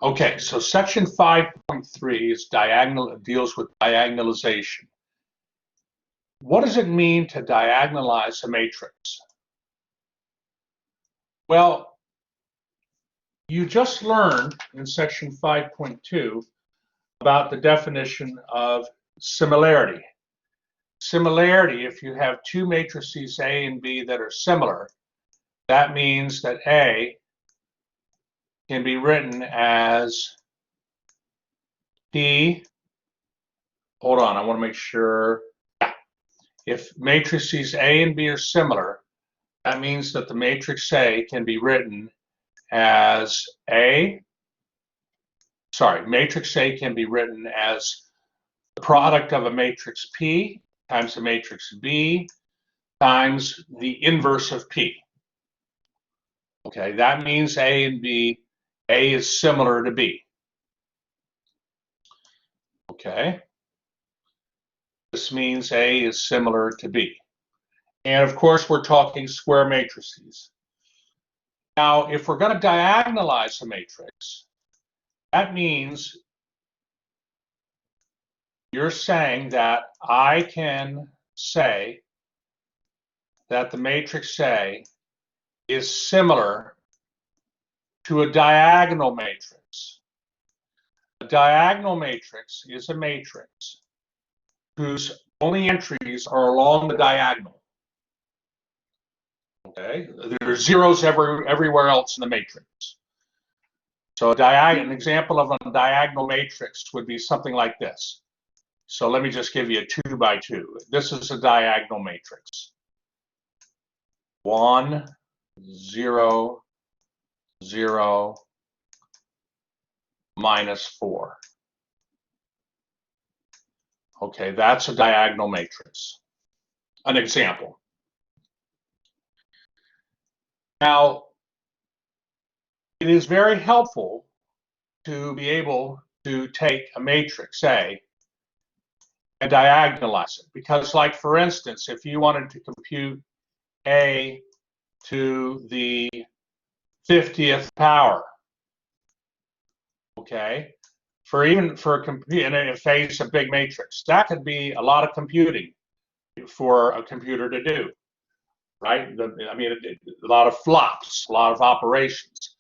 Okay, so section 5.3 is deals with diagonalization. What does it mean to diagonalize a matrix? Well, you just learned in section 5.2 about the definition of similarity. Similarity, if you have two matrices A and B that are similar, that means that A can be written as P. Hold on, I want to make sure. Yeah. If matrices A and B are similar, that means that the matrix A can be written as matrix A can be written as the product of a matrix P times a matrix B times the inverse of P. Okay, that means A and B, A is similar to B. Okay, this means A is similar to B. And of course, we're talking square matrices. Now, if we're going to diagonalize a matrix, that means you're saying that I can say that the matrix A is similar to a diagonal matrix. A diagonal matrix is a matrix whose only entries are along the diagonal. Okay, there's zeros everywhere else in the matrix. So an example of a diagonal matrix would be something like this. So let me just give you a 2 by 2. This is a diagonal matrix. 1, 0, 0, minus 4. Okay, that's a diagonal matrix. An example. Now, it is very helpful to be able to take a matrix A and diagonalize it, because, like, for instance, if you wanted to compute A to the 50th power, okay, and if A is a big matrix, that could be a lot of computing for a computer to do, right? A lot of flops, a lot of operations.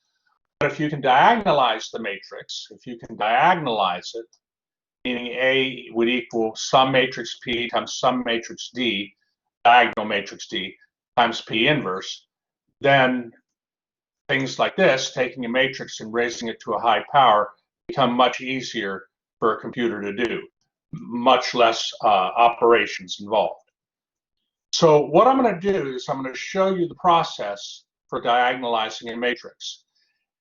But if you can diagonalize the matrix, if you can diagonalize it, meaning A would equal some matrix P times some matrix D, diagonal matrix D, times P inverse, then things like this, taking a matrix and raising it to a high power, become much easier for a computer to do, much less operations involved. So what I'm going to do is I'm going to show you the process for diagonalizing a matrix.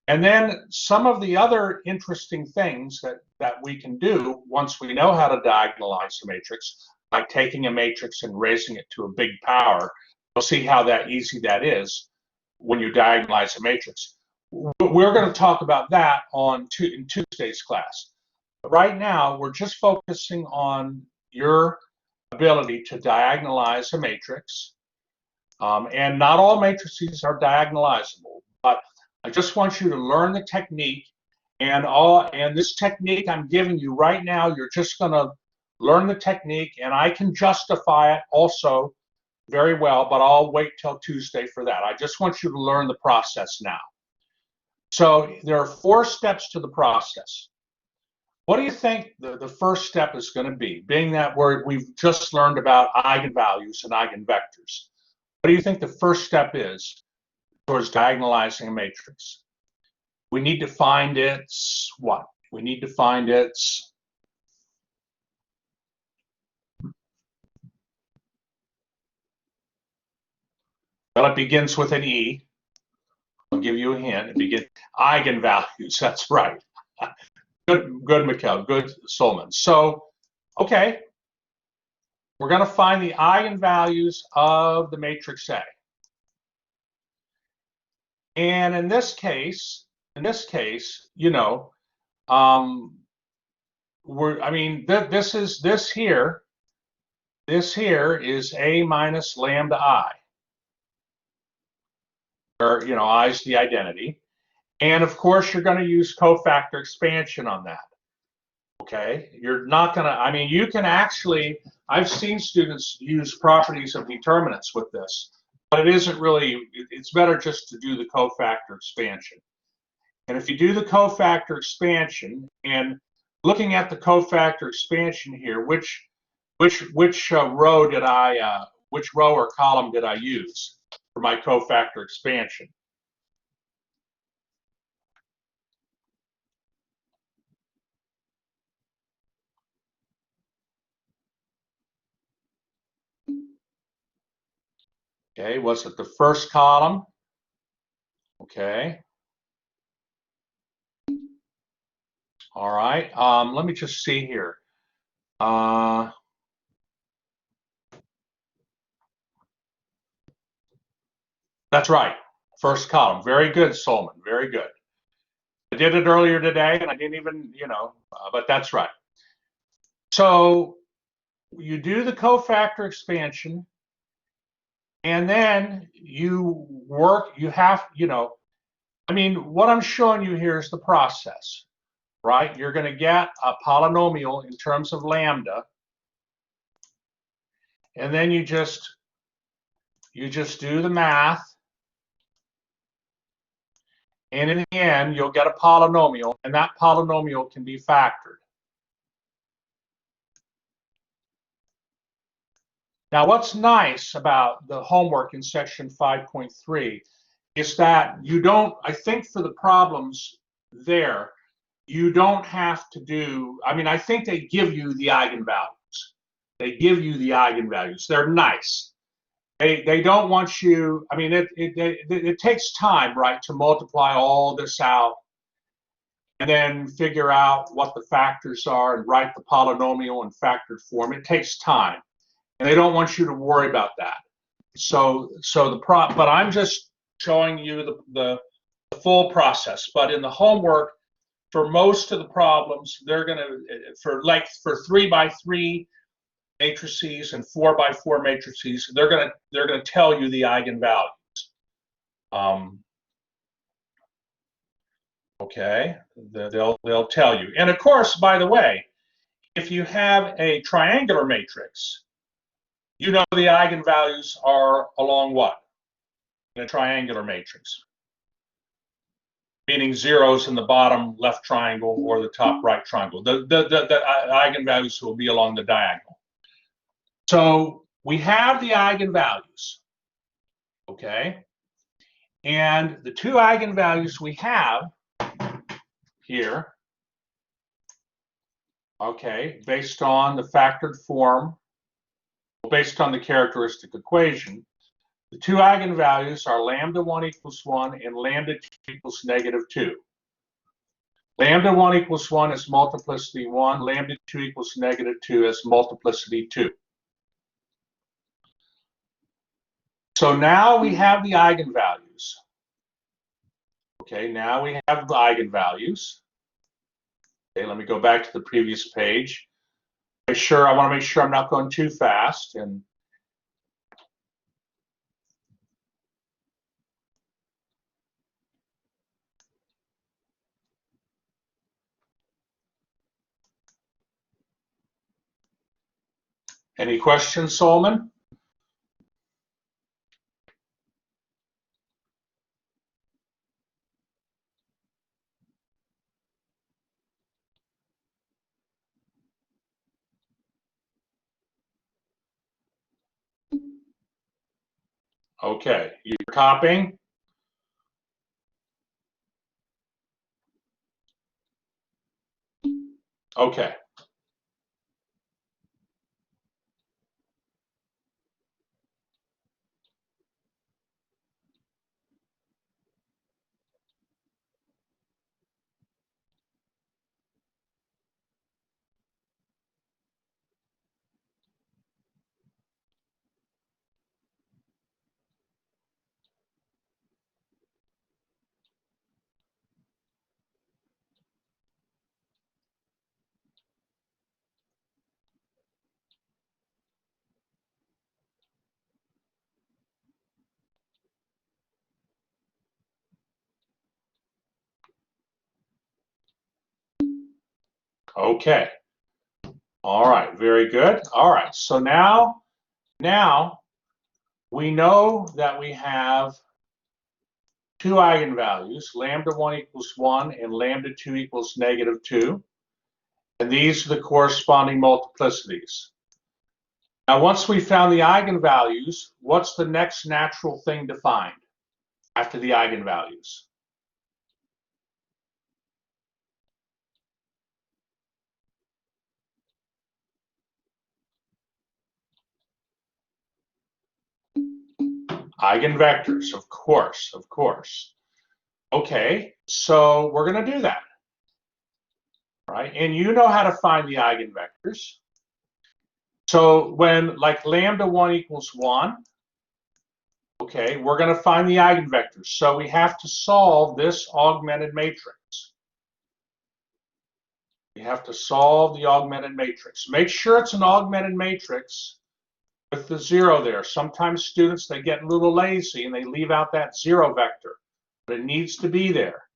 And then some of the other interesting things that we can do once we know how to diagonalize a matrix, like taking a matrix and raising it to a big power. You'll see how easy that is when you diagonalize a matrix. We're going to talk about that in Tuesday's class. But right now, we're just focusing on your ability to diagonalize a matrix. And not all matrices are diagonalizable, but I just want you to learn the technique, and this technique I'm giving you right now, you're just going to learn the technique, and I can justify it also very well, but I'll wait till Tuesday for that. I just want you to learn the process now. So there are 4 steps to the process. What do you think the first step is going to be, being that we've just learned about eigenvalues and eigenvectors? What do you think the first step is towards diagonalizing a matrix? We need to find its what? We need to find its it begins with an E. I'll give you a hint. It begins eigenvalues. That's right. Good, Mikkel. Good, Solomon. So, okay, we're going to find the eigenvalues of the matrix A. And in this case, you know, this here is A minus lambda I, where, I is the identity. And of course, you're going to use cofactor expansion on that. Okay, you're not going to, I mean, you can actually, I've seen students use properties of determinants with this, but it isn't really, it's better just to do the cofactor expansion. And if you do the cofactor expansion, and looking at the cofactor expansion here, which row did I, which row or column did I use for my cofactor expansion? Okay, was it the first column? Okay. All right. Let me just see here. That's right. First column. Very good, Solomon. Very good. I did it earlier today, and I didn't even, but that's right. So you do the cofactor expansion, and then you work, you have, I mean, what I'm showing you here is the process, right? You're going to get a polynomial in terms of lambda, and then you just do the math, and in the end, you'll get a polynomial, and that polynomial can be factored. Now, what's nice about the homework in section 5.3 is that you don't, I think for the problems there, you don't have to do, I mean, I think they give you the eigenvalues. They give you the eigenvalues. They're nice. They don't want you, I mean, it takes time, right, to multiply all this out and then figure out what the factors are and write the polynomial in factored form. It takes time. And they don't want you to worry about that. But I'm just showing you the full process. But in the homework, for most of the problems, they're going to, for 3x3 matrices and 4x4 matrices, they're going to tell you the eigenvalues. Okay, they'll tell you. And of course, by the way, if you have a triangular matrix, you know the eigenvalues are along what? In a triangular matrix. Meaning zeros in the bottom left triangle or the top right triangle. The eigenvalues will be along the diagonal. So we have the eigenvalues, okay? And the two eigenvalues we have here, okay, based on the factored form, based on the characteristic equation, the two eigenvalues are lambda 1 equals 1 and lambda 2 equals -2. Lambda 1 equals 1 is multiplicity 1, lambda 2 equals -2 is multiplicity 2. So now we have the eigenvalues. Okay, now we have the eigenvalues. Okay, let me go back to the previous page. I want to make sure I'm not going too fast. And any questions, Solomon? Okay, you're copying? Okay. Okay. All right, very good. All right, so now we know that we have two eigenvalues, lambda 1 equals 1 and lambda 2 equals -2. And these are the corresponding multiplicities. Now, once we found the eigenvalues, what's the next natural thing to find after the eigenvalues? Eigenvectors, of course, of course. Okay, so we're going to do that, right? And you know how to find the eigenvectors. So when, like, lambda 1 equals 1, okay, we're going to find the eigenvectors. So we have to solve this augmented matrix. We have to solve the augmented matrix. Make sure it's an augmented matrix with the 0 there. Sometimes students, they get a little lazy and they leave out that 0 vector, but it needs to be there.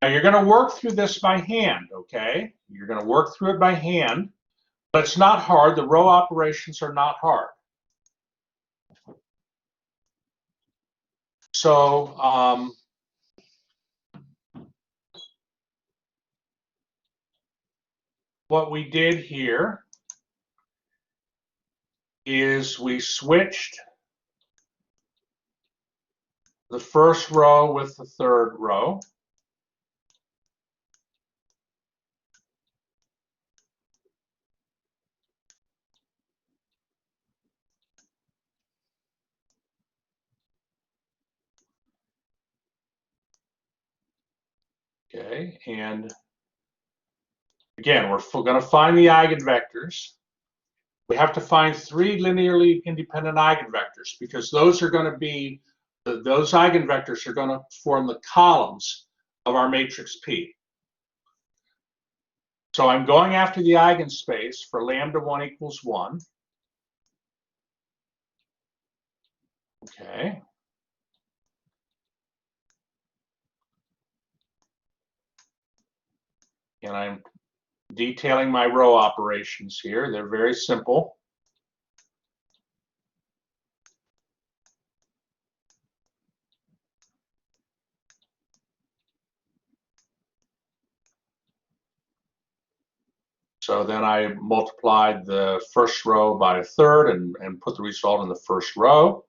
Now you're going to work through this by hand, okay? You're going to work through it by hand, but it's not hard. The row operations are not hard. So what we did here is we switched the first row with the third row. Okay, and again, we're going to find the eigenvectors. We have to find 3 linearly independent eigenvectors because those are going to be, those eigenvectors are going to form the columns of our matrix P. So I'm going after the eigenspace for lambda 1 equals 1. Okay. And I'm detailing my row operations here. They're very simple. So then I multiplied the first row by a third and put the result in the first row.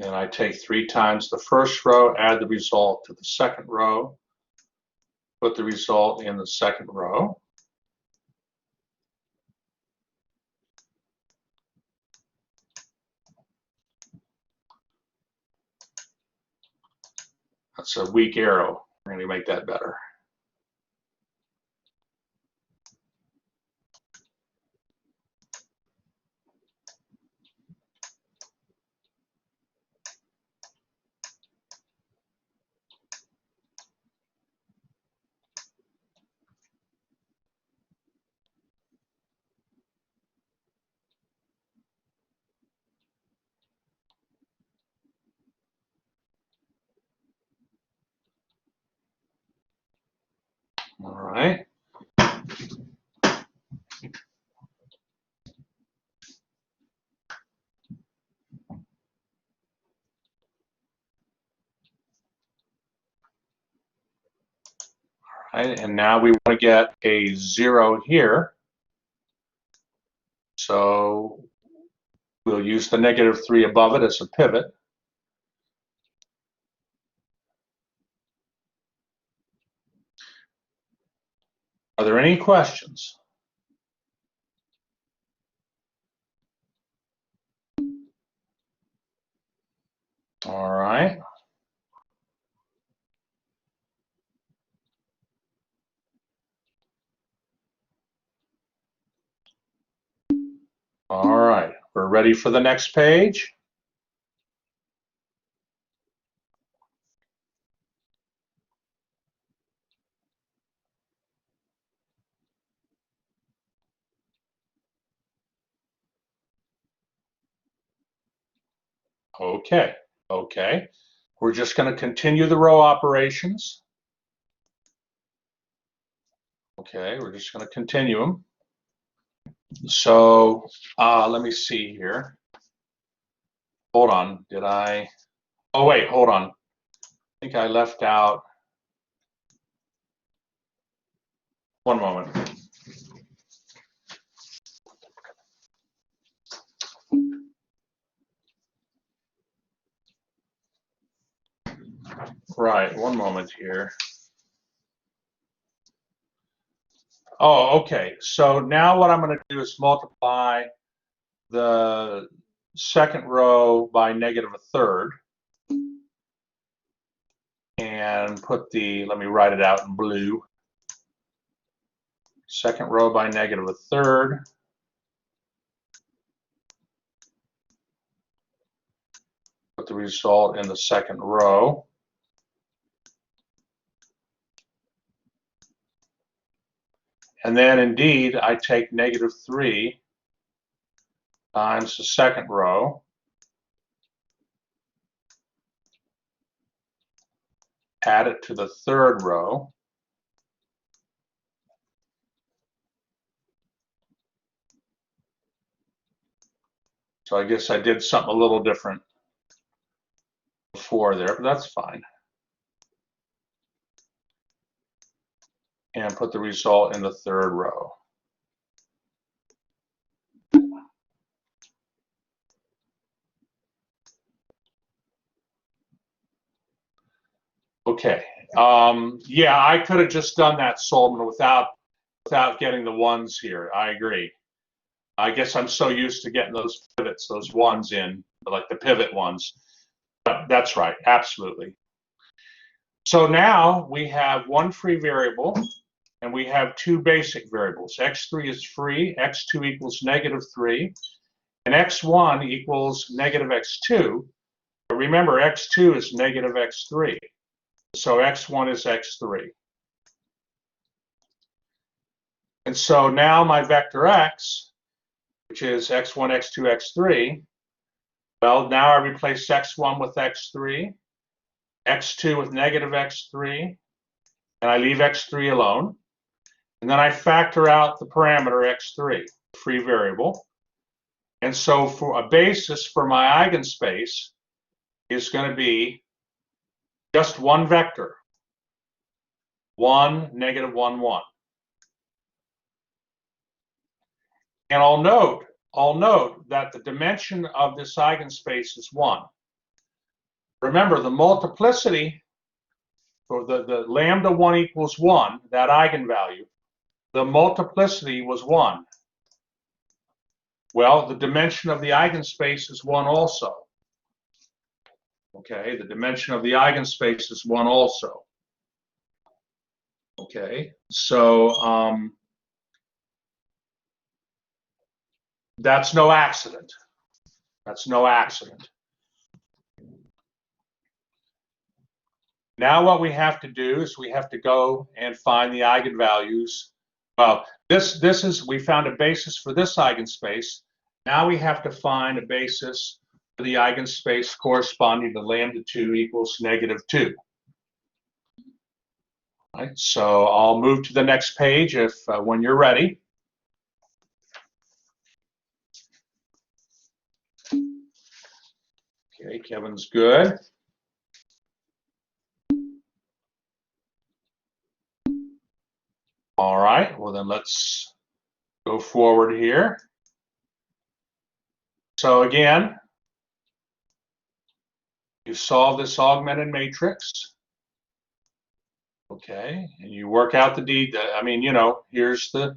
And I take 3 times the first row, add the result to the second row, put the result in the second row. That's a weak arrow. We're going to make that better. All right. Right, and now we want to get a 0 here. So we'll use the -3 above it as a pivot. Are there any questions? All right. All right, we're ready for the next page. Okay, okay. We're just going to continue the row operations. Okay, we're just going to continue them. So let me see here. Hold on, did I? Oh wait, hold on. I think I left out. One moment. Right, one moment here. Oh, okay. So now what I'm going to do is multiply the second row by negative a third. And put the, let me write it out in blue. Second row by negative a third. Put the result in the second row. And then indeed, I take negative 3 times the second row, add it to the third row, so I guess I did something a little different before there, but that's fine. And put the result in the third row. Okay, yeah, I could have just done that, Solomon, without getting the ones here. I agree. I guess I'm so used to getting those pivots, those ones in, like the pivot ones. But that's right, absolutely. So now we have one free variable, and we have two basic variables. X3 is free, X2 equals negative 3, and X1 equals negative X2. But remember, X2 is negative X3. So X1 is X3. And so now my vector X, which is X1, X2, X3, well, now I replace X1 with X3, X2 with negative X3, and I leave X3 alone. And then I factor out the parameter X3, free variable. And so for a basis for my eigenspace is going to be just one vector, 1, negative 1, 1. And I'll note that the dimension of this eigenspace is 1. Remember, the multiplicity for the lambda 1 equals 1, that eigenvalue, the multiplicity was 1. Well, the dimension of the eigenspace is 1 also. Okay, the dimension of the eigenspace is 1 also. Okay, so that's no accident. That's no accident. Now what we have to do is we have to go and find the eigenvalues. Well, we found a basis for this eigenspace. Now we have to find a basis for the eigenspace corresponding to lambda 2 equals negative 2. All right, so I'll move to the next page if when you're ready. Okay, Kevin's good. All right, well then let's go forward here. So again, you solve this augmented matrix. Okay, and you work out the D. I mean, you know, here's the.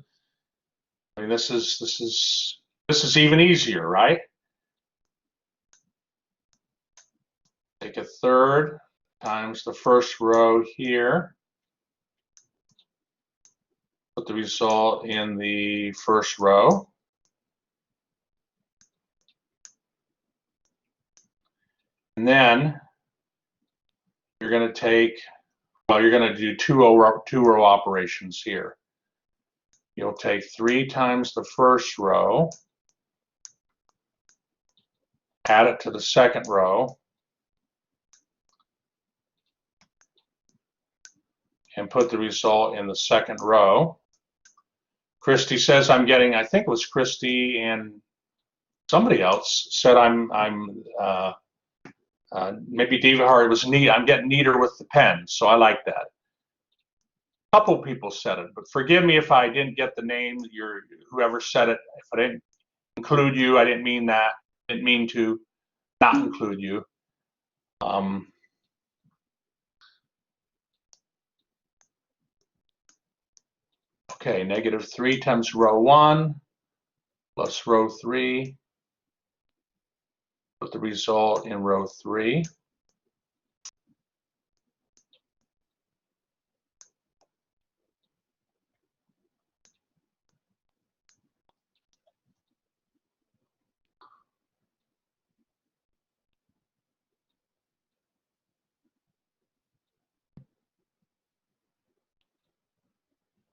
I mean, this is even easier, right? Take a third times the first row here. Put the result in the first row. And then you're going to take, well, you're going to do two row operations here. You'll take 3 times the first row add it to the second row, and put the result in the second row. Christy says I'm getting, I think it was Christy and somebody else said maybe Diva Hari was neat. I'm getting neater with the pen, so I like that. A couple people said it, but forgive me if I didn't get the name. Whoever said it, if I didn't include you, I didn't mean that. I didn't mean to not include you. Okay, -3 times row 1 plus row 3. Put the result in row 3.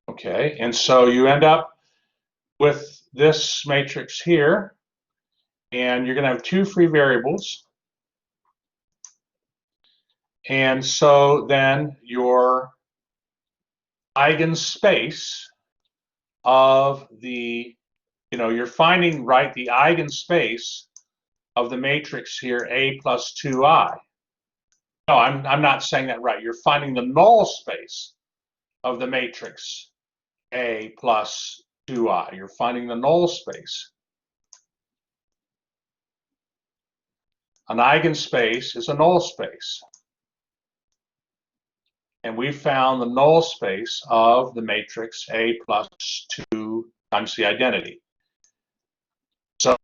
Okay, and so you end up with this matrix here, and you're going to have 2 free variables. And so then your eigenspace of the, you're finding, right, the eigenspace of the matrix here, A plus 2i. No, I'm not saying that right. You're finding the null space of the matrix A plus 2i. You're finding the null space. An eigenspace is a null space. And we found the null space of the matrix A plus 2 times the identity. So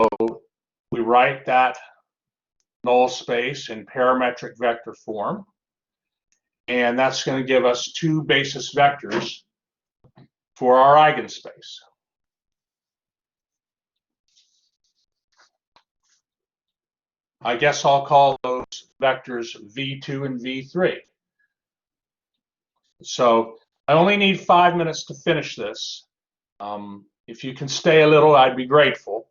we write that null space in parametric vector form. And that's going to give us 2 basis vectors for our eigenspace. I guess I'll call those vectors V2 and V3. So I only need 5 minutes to finish this. If you can stay a little, I'd be grateful.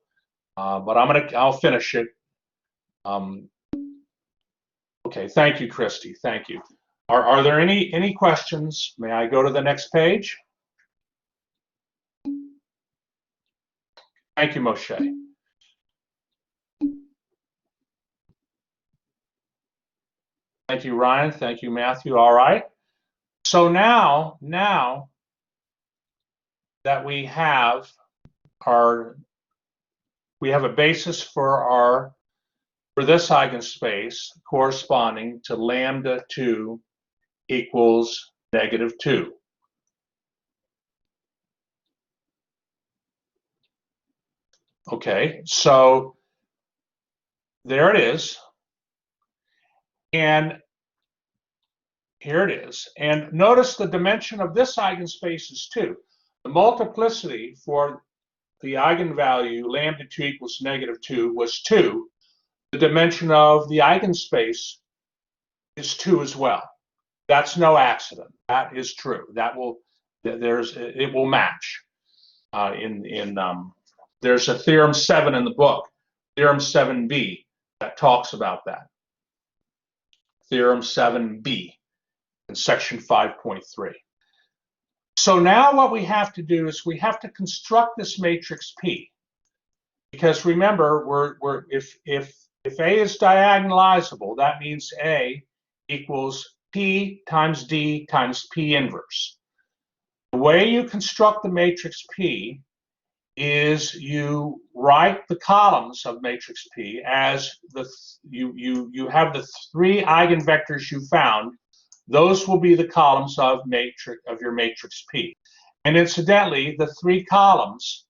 But I'll finish it. Okay, thank you, Christy. Thank you. Are there any questions? May I go to the next page? Thank you, Moshe. Thank you, Ryan. Thank you, Matthew. All right. So now that we have a basis for this eigenspace corresponding to lambda 2 equals -2. Okay, so there it is. And here it is. And notice the dimension of this eigenspace is 2. The multiplicity for the eigenvalue lambda 2 equals -2 was 2. The dimension of the eigenspace is 2 as well. That's no accident. That is true. It will match. There's a theorem 7 in the book, theorem 7b, that talks about that. Theorem 7b in section 5.3. So now what we have to do is we have to construct this matrix P, because remember, if A is diagonalizable, that means A equals P times D times P inverse. The way you construct the matrix P is you write the columns of matrix P as you have the 3 eigenvectors you found. Those will be the columns of your matrix P. And incidentally, the 3 columns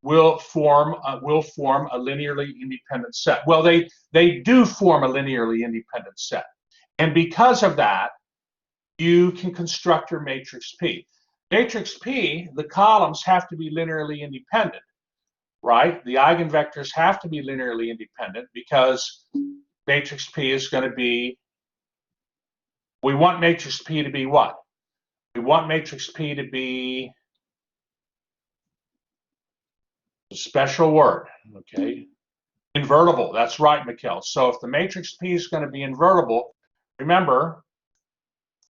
will form a linearly independent set. Well, they do form a linearly independent set. And because of that, you can construct your matrix P. Matrix P, the columns have to be linearly independent, right? The eigenvectors have to be linearly independent because matrix P is going to be, we want matrix P to be what? We want matrix P to be a special word, okay? Invertible, that's right, Mikkel. So if the matrix P is going to be invertible, remember,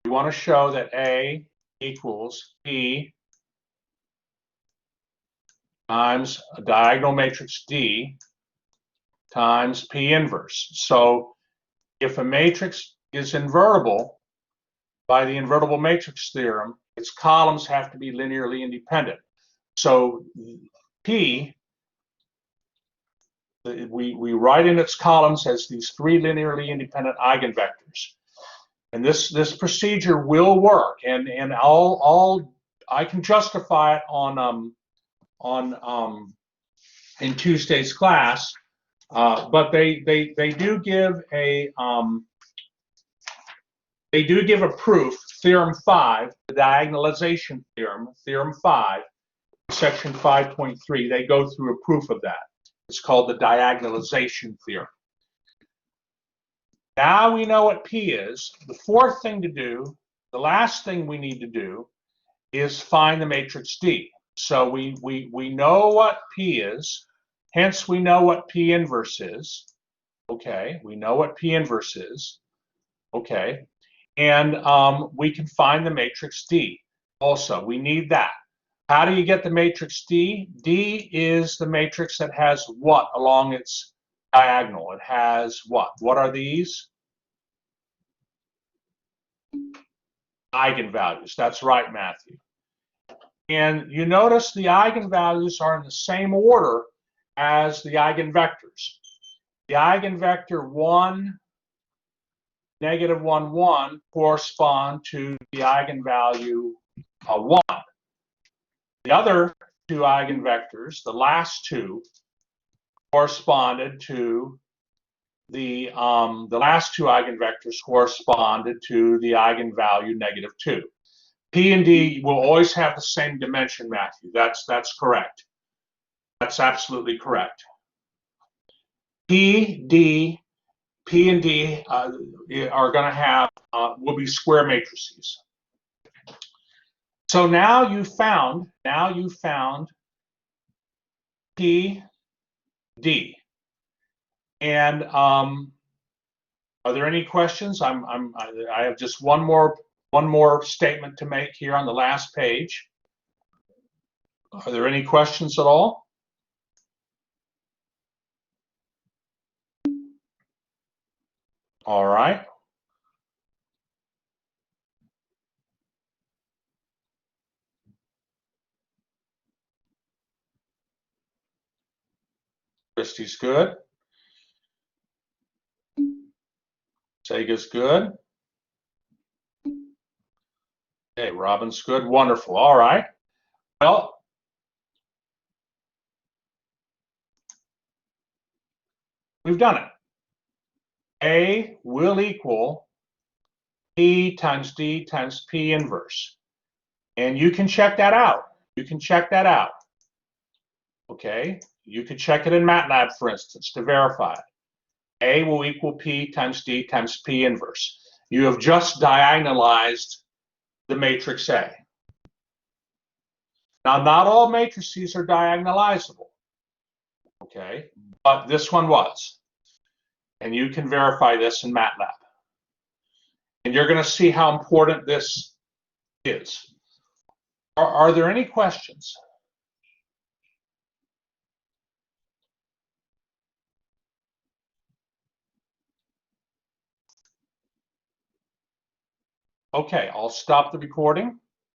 we want to show that A equals P times a diagonal matrix D times P inverse. So if a matrix is invertible by the invertible matrix theorem, its columns have to be linearly independent. So P, we write in its columns as these three linearly independent eigenvectors. And this procedure will work, and I can justify it in Tuesday's class, but they do give a proof, theorem 5, the diagonalization theorem, theorem 5, section 5.3. They go through a proof of that. It's called the diagonalization theorem. Now we know what P is. The fourth thing to do, the last thing we need to do, is find the matrix D. So we know what P is, hence we know what P inverse is. Okay, we know what P inverse is. Okay, and we can find the matrix D. Also, we need that. How do you get the matrix D? D is the matrix that has what along its diagonal? It has what? What are these? Eigenvalues. That's right, Matthew. And you notice the eigenvalues are in the same order as the eigenvectors. The eigenvector 1, negative 1, 1 correspond to the eigenvalue 1. The other two eigenvectors, the last two, corresponded to the last two eigenvectors corresponded to the eigenvalue negative 2. P and D will always have the same dimension, Matthew. That's correct. That's absolutely correct. P and D are going to have will be square matrices. So now you found P, D. And are there any questions? I have just one more statement to make here on the last page. Are there any questions at all? All right. Christy's good. Sega's good. Okay, Robin's good. Wonderful. All right. Well, we've done it. A will equal P times D times P inverse. And you can check that out. You can check that out. Okay? You can check it in MATLAB, for instance, to verify it. A will equal P times D times P inverse. You have just diagonalized the matrix A. Now, not all matrices are diagonalizable, okay? But this one was. And you can verify this in MATLAB. And you're going to see how important this is. Are there any questions? Okay, I'll stop the recording.